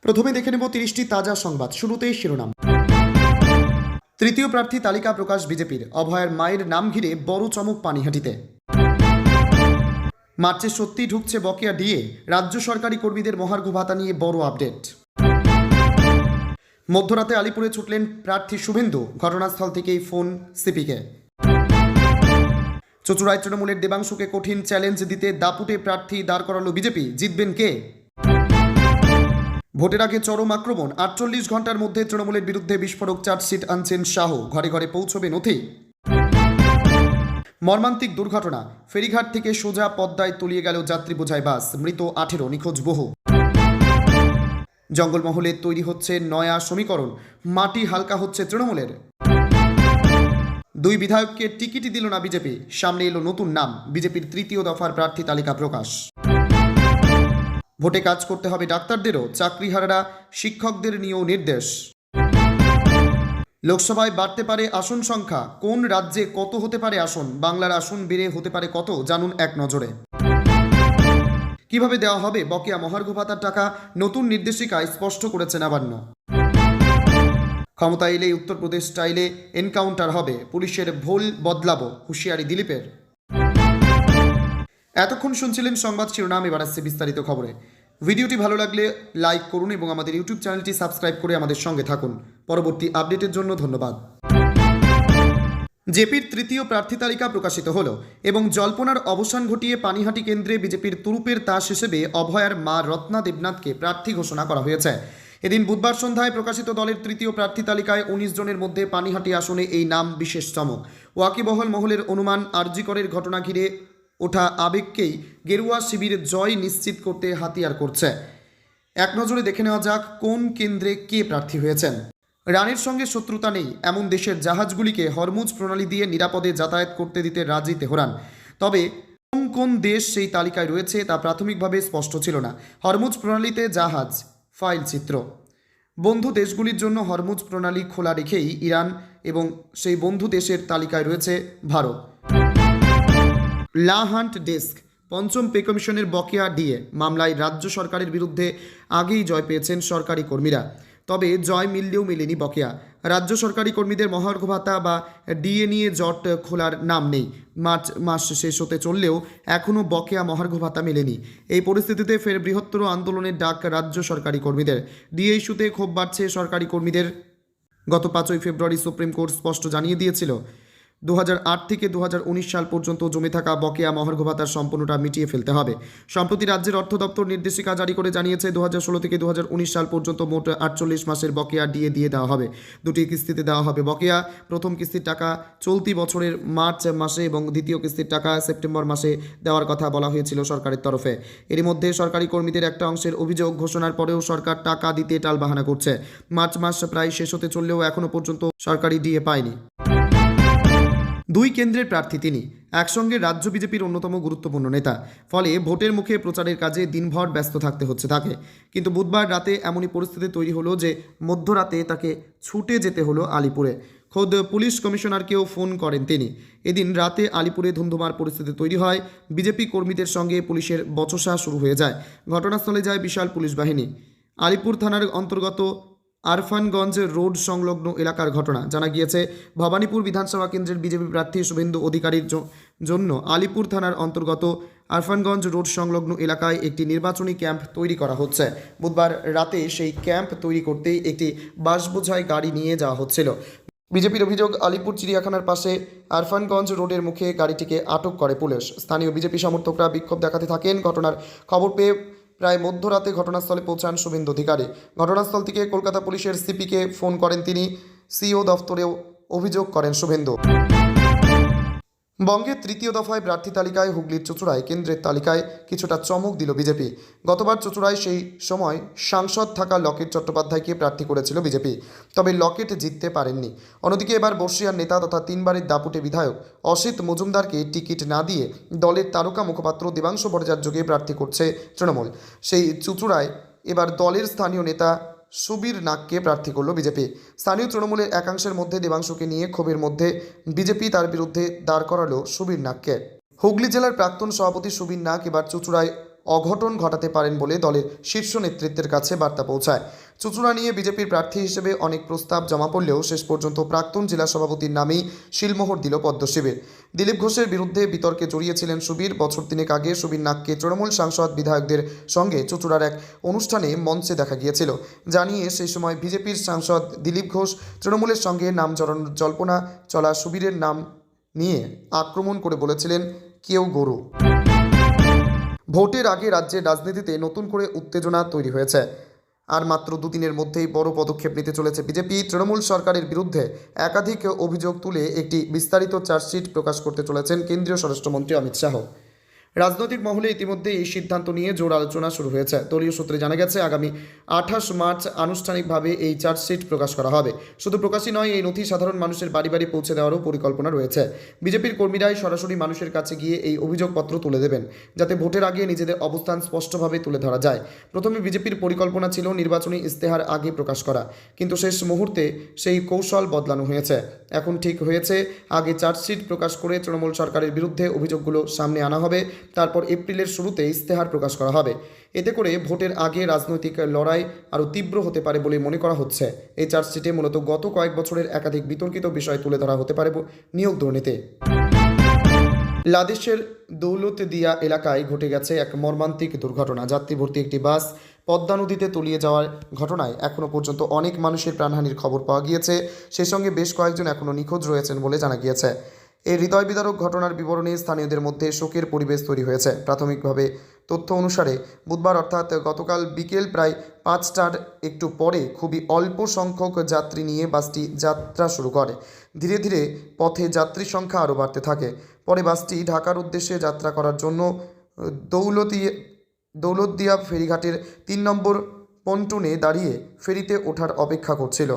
প্রথমে দেখে নেব 30টি তাজা সংবাদ। শুরুতেই শিরোনাম। তৃতীয় প্রার্থী তালিকা প্রকাশ বিজেপির। অভয়ের মায়ের নাম ঘিরে বড় চমক পানিহাটিতে। মার্চে সত্যি ঢুকছে বকেয়া ডিএ। রাজ্য সরকারি কর্মীদের মহার্ঘ ভাতা নিয়ে বড় আপডেট। মধ্যরাতে আলিপুরে ছুটলেন প্রার্থী শুভেন্দু। ঘটনাস্থল থেকেই ফোন সিপিকে। চুঁচুড়ায় তৃণমূলের দেবাংশুকে কঠিন চ্যালেঞ্জ দিতে দাপুটে প্রার্থী দাঁড় করালো বিজেপি। জিতবেন কে? ভোটের আগে চরম আক্রমণ। 48 ঘন্টার মধ্যে তৃণমূলের বিরুদ্ধে বিস্ফোরক চার্জশিট আনছেন শাহ। ঘরে ঘরে পৌঁছবে নথি। মর্মান্তিক দুর্ঘটনা। ফেরিঘাট থেকে সোজা পদ্মায় তলিয়ে গেল যাত্রী বোঝাই বাস। মৃত 18, নিখোঁজ বহু। জঙ্গলমহলে তৈরি হচ্ছে নয়া সমীকরণ। মাটি হালকা হচ্ছে তৃণমূলের। 2 বিধায়ককে টিকিটই দিল না বিজেপি। সামনে এলো নতুন নাম। বিজেপির তৃতীয় দফার প্রার্থী তালিকা প্রকাশ। ভোটে কাজ করতে হবে ডাক্তারদেরও। চাকরিহারারা শিক্ষকদের নিয়েও নির্দেশ। লোকসভায় বাড়তে পারে আসন সংখ্যা। কোন রাজ্যে কত হতে পারে আসন? বাংলার আসন বেড়ে হতে পারে কত? জানুন এক নজরে। কিভাবে দেওয়া হবে বকেয়া মহার্ঘ ভাতার টাকা? নতুন নির্দেশিকায় স্পষ্ট করেছে নবান্ন। ক্ষমতা এলে উত্তরপ্রদেশ স্টাইলে এনকাউন্টার হবে। পুলিশের ভোল বদলাবো, হুঁশিয়ারি দিলীপের। এতক্ষণ শুনছিলেন সংবাদ শিরোনাম। এবার আসছে বিস্তারিত খবরে। ভিডিওটি ভালো লাগলে লাইক করুন এবং আমাদের ইউটিউব চ্যানেলটি সাবস্ক্রাইব করে আমাদের সঙ্গে থাকুন। পরবর্তী আপডেটের জন্য ধন্যবাদ। জেপির তৃতীয় প্রার্থী তালিকা প্রকাশিত হলো এবং জল্পনার অবসান ঘটিয়ে পানিহাটি কেন্দ্রে বিজেপির তুরুপের তাস হিসেবে অভয়ার মা রত্না দেবনাথকে প্রার্থী ঘোষণা করা হয়েছে। এদিন বুধবার সন্ধ্যায় প্রকাশিত দলের তৃতীয় প্রার্থী তালিকায় 19 জনের মধ্যে পানিহাটি আসনে এই নাম বিশেষ চমক। ওয়াকিবহল মহলের অনুমান, আরজি করের ঘটনা ঘিরে ওঠা আবেগকেই গেরুয়া শিবির জয় নিশ্চিত করতে হাতিয়ার করছে। এক নজরে দেখে নেওয়া যাক কোন কেন্দ্রে কে প্রার্থী হয়েছেন। রানের সঙ্গে শত্রুতা নেই এমন দেশের জাহাজগুলিকে হরমুজ প্রণালী দিয়ে নিরাপদে যাতায়াত করতে দিতে রাজি তেহরান। তবে কোন কোন দেশ সেই তালিকায় রয়েছে তা প্রাথমিকভাবে স্পষ্ট ছিল না। হরমুজ প্রণালীতে জাহাজ ফাইল চিত্র। বন্ধু দেশগুলির জন্য হরমুজ প্রণালী খোলা রেখেই ইরান এবং সেই বন্ধু দেশের তালিকায় রয়েছে ভারত। লা হান্ট ডেস্ক। পঞ্চম পে কমিশনের বকেয়া ডিএ মামলায় রাজ্য সরকারের বিরুদ্ধে আগেই জয় পেয়েছেন সরকারি কর্মীরা। তবে জয় মিললেও মেলেনি বকেয়া। রাজ্য সরকারি কর্মীদের মহার্ঘ ভাতা বা ডিএ নিয়ে জট খোলার নাম নেই। মার্চ মাস শেষ হতে চললেও এখনও বকেয়া মহার্ঘ ভাতা মেলেনি। এই পরিস্থিতিতে ফের বৃহত্তর আন্দোলনের ডাক রাজ্য সরকারি কর্মীদের। ডিএ ইস্যুতে ক্ষোভ বাড়ছে সরকারি কর্মীদের। গত 5ই ফেব্রুয়ারি সুপ্রিম কোর্ট স্পষ্ট জানিয়ে দিয়েছিল 2008 থেকে 2019 সাল পর্যন্ত জমে থাকা বকেয়া মহার্ঘ ভাতার সম্পূর্ণটা মিটিয়ে ফেলতে হবে। সম্প্রতি রাজ্যের অর্থ দপ্তর নির্দেশিকা জারি করে জানিয়েছে 2016 থেকে 2019 সাল পর্যন্ত মোট 48 মাসের বকেয়া ডিএ দিয়ে দেওয়া হবে। 2টি কিস্তিতে দেওয়া হবে বকেয়া। প্রথম কিস্তির টাকা চলতি বছরের মার্চ মাসে এবং দ্বিতীয় কিস্তির টাকা সেপ্টেম্বর মাসে দেওয়ার কথা বলা হয়েছিল সরকারের তরফে। এরই মধ্যে সরকারি কর্মীদের একটা অংশের অভিযোগ, ঘোষণার পরেও সরকার টাকা দিতে টালবাহানা করছে। মার্চ মাস প্রায় শেষ হতে চললেও এখনও পর্যন্ত সরকারি ডিএ পায়নি। 2 কেন্দ্রের প্রার্থী তিনি। একসঙ্গে রাজ্য বিজেপির অন্যতম গুরুত্বপূর্ণ নেতা। ফলে ভোটের মুখে প্রচারের কাজে দিনভর ব্যস্ত থাকতে হচ্ছে তাকে। কিন্তু বুধবার রাতে এমনই পরিস্থিতি তৈরি হলো যে মধ্যরাতে তাকে ছুটে যেতে হলো আলিপুরে। খোদ পুলিশ কমিশনারকেও ফোন করেন তিনি। এদিন রাতে আলিপুরে ধুন্ধুমার পরিস্থিতি তৈরি হয়। বিজেপি কর্মীদের সঙ্গে পুলিশের বচসা শুরু হয়ে যায়। ঘটনাস্থলে যায় বিশাল পুলিশ বাহিনী। আলিপুর থানার অন্তর্গত আরফানগঞ্জ রোড সংলগ্ন এলাকার ঘটনা। জানা গিয়েছে ভবানীপুর বিধানসভা কেন্দ্রের বিজেপি প্রার্থী শুভেন্দু অধিকারীর জন্য আলিপুর থানার অন্তর্গত আরফানগঞ্জ রোড সংলগ্ন এলাকায় একটি নির্বাচনী ক্যাম্প তৈরি করা হচ্ছে। বুধবার রাতে সেই ক্যাম্প তৈরি করতেই একটি বাসবোঝাই গাড়ি নিয়ে যাওয়া হচ্ছিল। বিজেপির অভিযোগ, আলিপুর চিড়িয়াখানার পাশে আরফানগঞ্জ রোডের মুখে গাড়িটিকে আটক করে পুলিশ। স্থানীয় বিজেপি সমর্থকরা বিক্ষোভ দেখাতে থাকেন। ঘটনার খবর পেয়ে প্রায় মধ্যরাতে ঘটনাস্থলে পৌঁছান শুভেন্দু অধিকারী। ঘটনাস্থল থেকে কলকাতা পুলিশের সিপিকে ফোন করেন তিনি। সিও দফতরেও অভিযোগ করেন শুভেন্দু। বঙ্গের তৃতীয় দফায় প্রার্থী তালিকায় হুগলির চুঁচুড়ায় কেন্দ্রের তালিকায় কিছুটা চমক দিল বিজেপি। গতবার চুঁচুড়ায় সেই সময় সাংসদ থাকা লকেট চট্টোপাধ্যায়কে প্রার্থী করেছিল বিজেপি। তবে লকেট জিততে পারেননি। অন্যদিকে এবার বর্ষিয়ার নেতা তথা 3 বারের দাপুটে বিধায়ক অসিত মজুমদারকে টিকিট না দিয়ে দলের তারকা মুখপাত্র দেবাংশু ভট্টাচার্যকে প্রার্থী করছে তৃণমূল। সেই চুঁচুড়ায় এবার দলের স্থানীয় নেতা সুবীর নাগকে প্রার্থী করল বিজেপি। স্থানীয় তৃণমূলের একাংশের মধ্যে দেবাংশুকে নিয়ে ক্ষোভের মধ্যে বিজেপি তার বিরুদ্ধে দাঁড় করালো সুবীর নাগকে। হুগলি জেলার প্রাক্তন সভাপতি সুবীর নাগ এবার চুঁচুড়ায় অঘটন ঘটাতে পারেন বলে দলের শীর্ষ নেতৃত্বের কাছে বার্তা পৌঁছায়। চুঁচুড়া নিয়ে বিজেপির প্রার্থী হিসেবে অনেক প্রস্তাব জমা পড়লেও শেষ পর্যন্ত প্রাক্তন জেলা সভাপতির নামেই শিলমোহর দিল পদ্ম শিবির। দিলীপ ঘোষের বিরুদ্ধে বিতর্কে জড়িয়েছিলেন সুবীর। বছর তিনেক আগে সুবীর নাগকে তৃণমূল সাংসদ বিধায়কদের সঙ্গে চুঁচুড়ার এক অনুষ্ঠানে মঞ্চে দেখা গিয়েছিল। জানিয়ে সেই সময় বিজেপির সাংসদ দিলীপ ঘোষ তৃণমূলের সঙ্গে নাম জল্পনা চলা সুবীরের নাম নিয়ে আক্রমণ করে বলেছিলেন, কেউ গরু। ভোটের আগে রাজ্যের রাজনীতিতে নতুন করে উত্তেজনা তৈরি হয়েছে। আর মাত্র দুদিনের মধ্যেই বড় পদক্ষেপ নিতে চলেছে বিজেপি। তৃণমূল সরকারের বিরুদ্ধে একাধিক অভিযোগ তুলে একটি বিস্তারিত চার্জশিট প্রকাশ করতে চলেছেন কেন্দ্রীয় স্বরাষ্ট্রমন্ত্রী অমিত শাহ। রাজনৈতিক মহলে ইতিমধ্যে এই সিদ্ধান্ত নিয়ে জোর আলোচনা শুরু হয়েছে। দলীয় সূত্রে জানা গেছে, আগামী 28 মার্চ আনুষ্ঠানিকভাবে এই চার্জশিট প্রকাশ করা হবে। শুধু প্রকাশই নয়, এই নথি সাধারণ মানুষের বাড়ি বাড়ি পৌঁছে দেওয়ারও পরিকল্পনা রয়েছে। বিজেপির কর্মীরাই সরাসরি মানুষের কাছে গিয়ে এই অভিযোগপত্র তুলে দেবেন, যাতে ভোটের আগে নিজেদের অবস্থান স্পষ্টভাবে তুলে ধরা যায়। প্রথমে বিজেপির পরিকল্পনা ছিল নির্বাচনী ইস্তেহার আগে প্রকাশ করা, কিন্তু শেষ মুহূর্তে সেই কৌশল বদলানো হয়েছে। এখন ঠিক হয়েছে, আগে চার্জশিট প্রকাশ করে তৃণমূল সরকারের বিরুদ্ধে অভিযোগগুলো সামনে আনা হবে, তারপর এপ্রিলের শুরুতে ইস্তেহার প্রকাশ করা হবে। এতে করে ভোটের আগে রাজনৈতিক লড়াই আরও তীব্র হতে পারে বলে মনে করা হচ্ছে। এই চার্জশিটে মূলত গত কয়েক বছরের একাধিক বিতর্কিত বিষয় তুলে ধরা হতে পারে নিয়োগ দুর্নীতি। লাদেশের দৌলতদিয়া এলাকায় ঘটে গেছে এক মর্মান্তিক দুর্ঘটনা। যাত্রী ভর্তি একটি বাস পদ্মা নদীতে তলিয়ে যাওয়ার ঘটনায় এখনও পর্যন্ত অনেক মানুষের প্রাণহানির খবর পাওয়া গিয়েছে। সেই সঙ্গে বেশ কয়েকজন এখনও নিখোঁজ রয়েছেন বলে জানা গিয়েছে। এই হৃদয় বিদারক ঘটনার বিবরণে স্থানীয়দের মধ্যে শোকের পরিবেশ তৈরি হয়েছে। প্রাথমিকভাবে তথ্য অনুসারে বুধবার অর্থাৎ গতকাল বিকেল প্রায় 5টার একটু পরে খুবই অল্প সংখ্যক যাত্রী নিয়ে বাসটি যাত্রা শুরু করে। ধীরে ধীরে পথে যাত্রীর সংখ্যা আরও বাড়তে থাকে। পরে বাসটি ঢাকার উদ্দেশ্যে যাত্রা করার জন্য দৌলতদিয়া ফেরিঘাটের 3 নম্বর পন্টুনে দাঁড়িয়ে ফেরিতে ওঠার অপেক্ষা করছিল।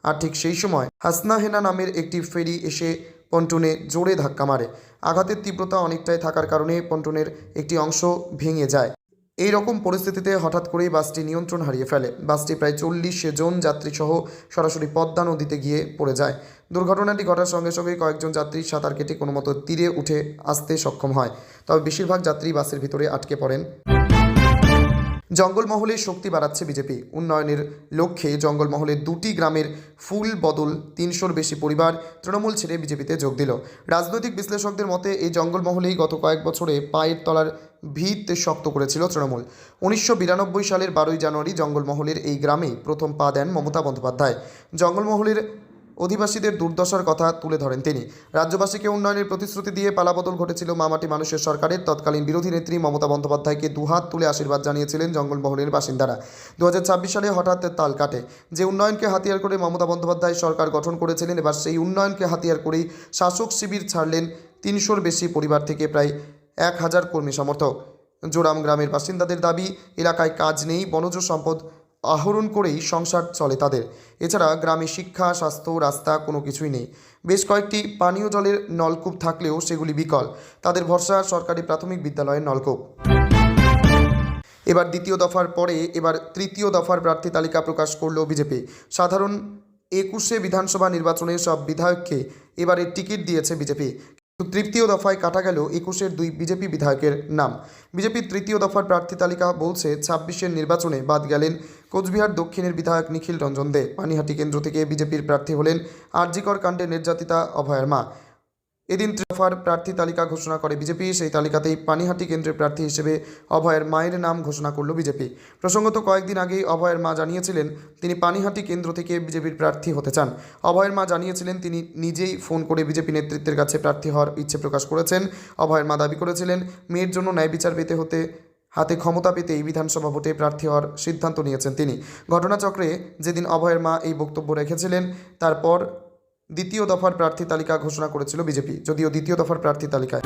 আর ঠিক সেই সময় হাসনাহেনা নামের একটি ফেরি এসে পন্টুনে জোরে ধাক্কা মারে। আঘাতের তীব্রতা অনেকটাই থাকার কারণে পন্টুনের একটি অংশ ভেঙে যায়। এই রকম পরিস্থিতিতে হঠাৎ করেই বাসটি নিয়ন্ত্রণ হারিয়ে ফেলে। বাসটি প্রায় 40 জন যাত্রীসহ সরাসরি পদ্মা নদীতে গিয়ে পড়ে যায়। দুর্ঘটনাটি ঘটার সঙ্গে সঙ্গে কয়েকজন যাত্রী সাঁতার কেটে কোনো মতো তীরে উঠে আসতে সক্ষম হয়, তবে বেশিরভাগ যাত্রী বাসের ভিতরে আটকে পড়েন। জঙ্গলমহলে শক্তি বাড়াচ্ছে বিজেপি। উন্নয়নের লক্ষ্যে জঙ্গলমহলের 2টি গ্রামের ফুল বদল 300-র বেশি পরিবার তৃণমূল ছেড়ে বিজেপিতে যোগ দিল। রাজনৈতিক বিশ্লেষকদের মতে এই জঙ্গলমহলেই গত কয়েক বছরে পায়ের তলার ভিত শক্ত করেছিল তৃণমূল। 1992 সালের 12ই জানুয়ারি জঙ্গলমহলের এই গ্রামেই প্রথম পা দেন মমতা বন্দ্যোপাধ্যায়। জঙ্গলমহলের অধিবাসীদের দুর্দশার কথা তুলে ধরেন তিনি। রাজ্যবাসীকে উন্নয়নের প্রতিশ্রুতি দিয়ে পালাবদল ঘটেছিল মামাটি মানুষের সরকারের। তৎকালীন বিরোধী নেত্রী মমতা বন্দ্যোপাধ্যায়কে দুহাত তুলে আশীর্বাদ জানিয়েছিলেন জঙ্গলমহলের বাসিন্দারা। 2026 সালে হঠাৎ তাল কাটে। যে উন্নয়নকে হাতিয়ার করে মমতা বন্দ্যোপাধ্যায় সরকার গঠন করেছিলেন, এবার সেই উন্নয়নকে হাতিয়ার করেই শাসক শিবির ছাড়লেন 300-র বেশি পরিবার থেকে প্রায় 1000 কর্মী সমর্থক। জোরাম গ্রামের বাসিন্দাদের দাবি, এলাকায় কাজ নেই, বনজ সম্পদ আহরণ করেই সংসার চলে তাদের। এছাড়া গ্রামে শিক্ষা, স্বাস্থ্য, রাস্তা কোনো কিছুই নেই। বেশ কয়েকটি পানীয় জলের নলকূপ থাকলেও সেগুলি বিকল। তাদের ভরসা সরকারি প্রাথমিক বিদ্যালয়ের নলকূপ। এবার দ্বিতীয় দফার পরে এবার তৃতীয় দফার প্রার্থী তালিকা প্রকাশ করল বিজেপি। সাধারণ 21 বিধানসভা নির্বাচনে সব বিধায়ককে এবারে টিকিট দিয়েছে বিজেপি। তৃতীয় দফায় কাটা গেল 21-এর 2 বিজেপি বিধায়কের নাম। বিজেপির তৃতীয় দফার প্রার্থী তালিকা বলছে 26-এর নির্বাচনে বাদ গেলেন কোচবিহার দক্ষিণের বিধায়ক নিখিল রঞ্জন দে। পানিহাটি কেন্দ্র থেকে বিজেপির প্রার্থী হলেন আরজিকর কাণ্ডে নির্যাতিতা অভয়ার মা। এদিন দফার প্রার্থী তালিকা ঘোষণা করে বিজেপি। সেই তালিকাতেই পানিহাটি কেন্দ্রের প্রার্থী হিসেবে অভয়ের মায়ের নাম ঘোষণা করল বিজেপি। প্রসঙ্গত কয়েকদিন আগেই অভয়ের মা জানিয়েছিলেন তিনি পানিহাটি কেন্দ্র থেকে বিজেপির প্রার্থী হতে চান। অভয়ের মা জানিয়েছিলেন তিনি নিজেই ফোন করে বিজেপি নেতৃত্বের কাছে প্রার্থী হওয়ার ইচ্ছে প্রকাশ করেছেন। অভয়ের মা দাবি করেছিলেন মেয়ের জন্য ন্যায় বিচার পেতে হতে হাতে ক্ষমতা পেতে এই বিধানসভা ভোটে প্রার্থী হওয়ার সিদ্ধান্ত নিয়েছেন তিনি। ঘটনাচক্রে যেদিন অভয়ের মা এই বক্তব্য রেখেছিলেন, তারপর দ্বিতীয় দফার প্রার্থী তালিকা ঘোষণা করেছিল বিজেপি। যদিও দ্বিতীয় দফার প্রার্থী তালিকায়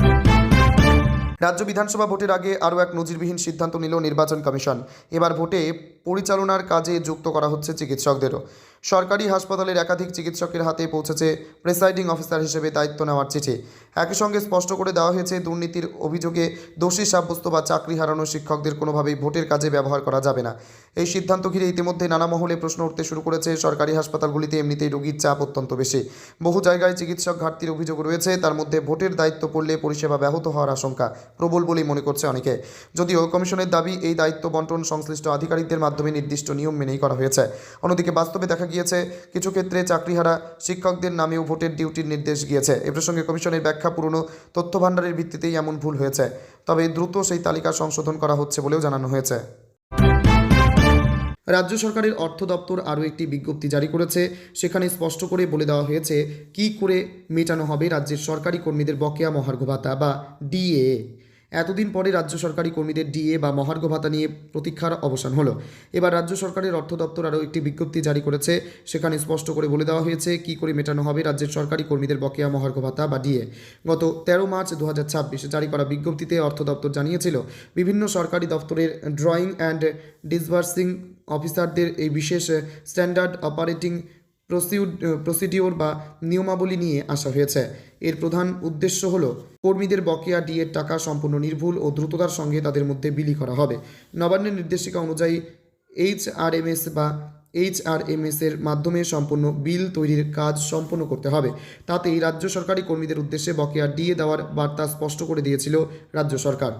রাজ্য বিধানসভা ভোটের আগে আরও এক নজিরবিহীন সিদ্ধান্ত নিল নির্বাচন কমিশন। এবার ভোটে পরিচালনার কাজে যুক্ত করা হচ্ছে চিকিৎসকদেরও। সরকারি হাসপাতালের একাধিক চিকিৎসকের হাতে পৌঁছেছে প্রেসাইডিং অফিসার হিসেবে দায়িত্ব নেওয়ার চিঠি। একই সঙ্গে স্পষ্ট করে দেওয়া হয়েছে, দুর্নীতির অভিযোগে দোষী সাব্যস্ত বা চাকরি হারানো শিক্ষকদের কোনোভাবেই ভোটের কাজে ব্যবহার করা যাবে না। এই সিদ্ধান্ত ঘিরে ইতিমধ্যে নানা মহলে প্রশ্ন উঠতে শুরু করেছে। সরকারি হাসপাতালগুলিতে এমনিতেই রোগীর চাপ অত্যন্ত বেশি, বহু জায়গায় চিকিৎসক ঘাটতির অভিযোগ রয়েছে। তার মধ্যে ভোটের দায়িত্ব পড়লে পরিষেবা ব্যাহত হওয়ার আশঙ্কা প্রবল বলেই মনে করছে অনেকে। যদিও কমিশনের দাবি, এই দায়িত্ব বন্টন সংশ্লিষ্ট আধিকারিকদের মাধ্যমে নির্দিষ্ট নিয়ম মেনেই করা হয়েছে। অন্যদিকে বাস্তবে দেখা গিয়েছে, কিছু ক্ষেত্রে চাকরিহারা শিক্ষকদের নামেও ভোটের ডিউটির নির্দেশ গিয়েছে। এ প্রসঙ্গে কমিশনের ব্যাখ্যা, পুরনো তথ্য ভাণ্ডারের ভিত্তিতেই এমন ভুল হয়েছে, তবে দ্রুত সেই তালিকা সংশোধন করা হচ্ছে বলেও জানানো হয়েছে। রাজ্য সরকারের অর্থ দপ্তর আরও একটি বিজ্ঞপ্তি জারি করেছে। সেখানে স্পষ্ট করে বলে দেওয়া হয়েছে কী করে মেটানো হবে রাজ্যের সরকারি কর্মীদের বকেয়া মহার্ঘ ভাতা বা ডিএ। এতদিন পরে রাজ্য সরকারি কর্মীদের ডিএ বা মহার্ঘ ভাতা নিয়ে প্রতীক্ষার অবসান হলো। এবার রাজ্য সরকারের অর্থ দপ্তর আরও একটি বিজ্ঞপ্তি জারি করেছে। সেখানে স্পষ্ট করে বলে দেওয়া হয়েছে কী করে মেটানো হবে রাজ্যের সরকারি কর্মীদের বকেয়া মহার্ঘ ভাতা বা ডিএ। গত 13 মার্চ 2026 জারি করা বিজ্ঞপ্তিতে অর্থ দপ্তর জানিয়েছিল, বিভিন্ন সরকারি দপ্তরের ড্রয়িং অ্যান্ড ডিসবার্সিং অফিসারদের এই বিশেষ স্ট্যান্ডার্ড অপারেটিং প্রসিডিওর বা নিয়মাবলী নিয়ে আসা হয়েছে। এর প্রধান উদ্দেশ্য হল কর্মীদের বকেয়া ডিএর টাকা সম্পূর্ণ নির্ভুল ও দ্রুততার সঙ্গে তাদের মধ্যে বিলি করা হবে। নবান্নের নির্দেশিকা অনুযায়ী এইচআরএমএস এর মাধ্যমে সম্পূর্ণ বিল তৈরির কাজ সম্পন্ন করতে হবে। তাতেই রাজ্য সরকারি কর্মীদের উদ্দেশ্যে বকেয়া ডিএ দেওয়ার বার্তা স্পষ্ট করে দিয়েছিল রাজ্য সরকার।